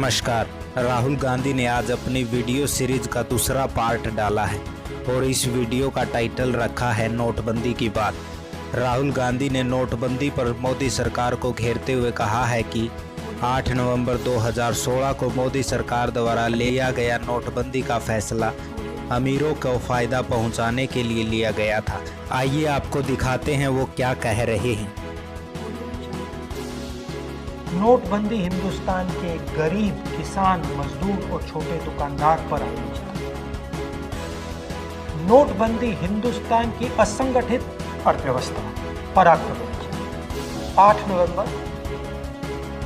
नमस्कार। राहुल गांधी ने आज अपनी वीडियो सीरीज का दूसरा पार्ट डाला है और इस वीडियो का टाइटल रखा है नोटबंदी की बात। राहुल गांधी ने नोटबंदी पर मोदी सरकार को घेरते हुए कहा है कि 8 नवंबर 2016 को मोदी सरकार द्वारा लिया गया नोटबंदी का फैसला अमीरों को फायदा पहुंचाने के लिए लिया गया था। आइए आपको दिखाते हैं वो क्या कह रहे हैं। नोटबंदी हिंदुस्तान के गरीब, किसान, मजदूर और छोटे दुकानदार पर आक्रामक है। नोटबंदी हिंदुस्तान की असंगठित अर्थव्यवस्था पर आक्रामक है। 8 नवंबर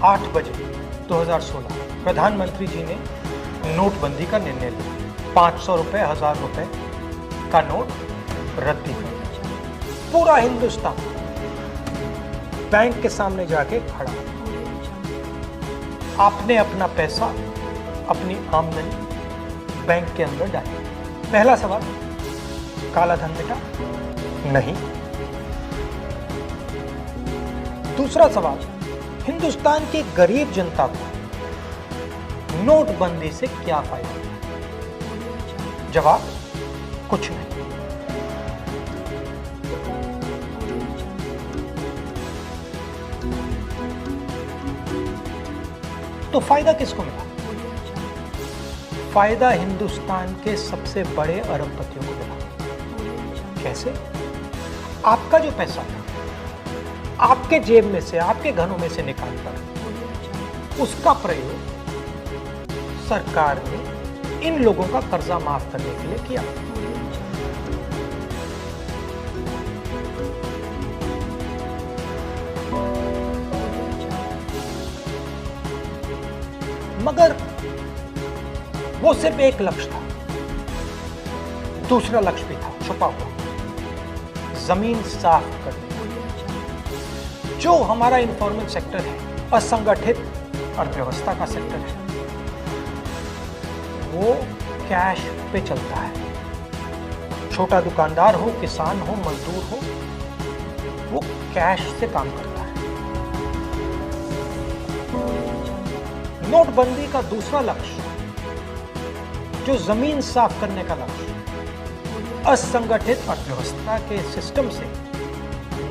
8 बजे 2016 प्रधानमंत्री जी ने नोटबंदी का निर्णय लिया। 500 रुपए, 1000 रुपए का नोट रद्दी कर दिया। पूरा हिंदुस्तान बैंक के सामने जाके खड़ा। आपने अपना पैसा, अपनी आमदनी बैंक के अंदर डाली। पहला सवाल, काला धन मिटा? नहीं। दूसरा सवाल, हिंदुस्तान की गरीब जनता को नोटबंदी से क्या फायदा? जवाब, कुछ नहीं। तो फायदा किसको मिला? फायदा हिंदुस्तान के सबसे बड़े अरबपतियों को मिला। कैसे? आपका जो पैसा था, आपके जेब में से, आपके घरों में से निकालकर उसका प्रयोग सरकार ने इन लोगों का कर्जा माफ करने के लिए किया। मगर वो सिर्फ एक लक्ष्य था। दूसरा लक्ष्य भी था छुपा हुआ, जमीन साफ करने। जो हमारा इन्फॉर्मल सेक्टर है, असंगठित अर्थव्यवस्था का सेक्टर है, वो कैश पे चलता है। छोटा दुकानदार हो, किसान हो, मजदूर हो, वो कैश से काम करता है। नोटबंदी का दूसरा लक्ष्य, जो जमीन साफ करने का लक्ष्य, असंगठित अर्थव्यवस्था के सिस्टम से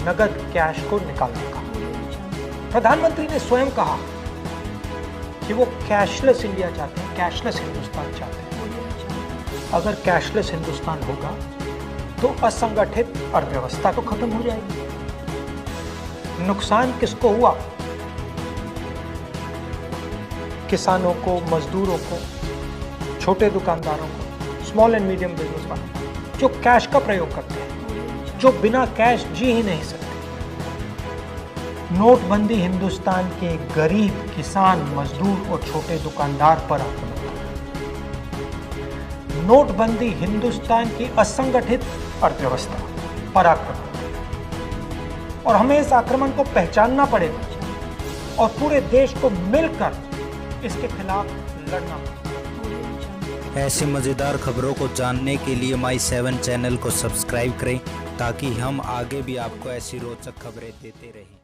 नगद कैश को निकालने का। प्रधानमंत्री ने स्वयं कहा कि वो कैशलेस इंडिया चाहते हैं, कैशलेस हिंदुस्तान चाहते हैं। अगर कैशलेस हिंदुस्तान होगा तो असंगठित अर्थव्यवस्था तो खत्म हो जाएगी। नुकसान किसको हुआ? किसानों को, मजदूरों को, छोटे दुकानदारों को, स्मॉल एंड मीडियम बिजनेस वालों, जो कैश का प्रयोग करते हैं, जो बिना कैश जी ही नहीं सकते। नोटबंदी हिंदुस्तान के गरीब, किसान, मजदूर और छोटे दुकानदार पर आक्रामक है। नोटबंदी हिंदुस्तान की असंगठित अर्थव्यवस्था पर आक्रामक है। और हमें इस आक्रमण को पहचानना पड़ेगा और पूरे देश को मिलकर इसके खिलाफ लड़ना। ऐसी मजेदार खबरों को जानने के लिए My7 चैनल को सब्सक्राइब करें ताकि हम आगे भी आपको ऐसी रोचक खबरें देते रहें।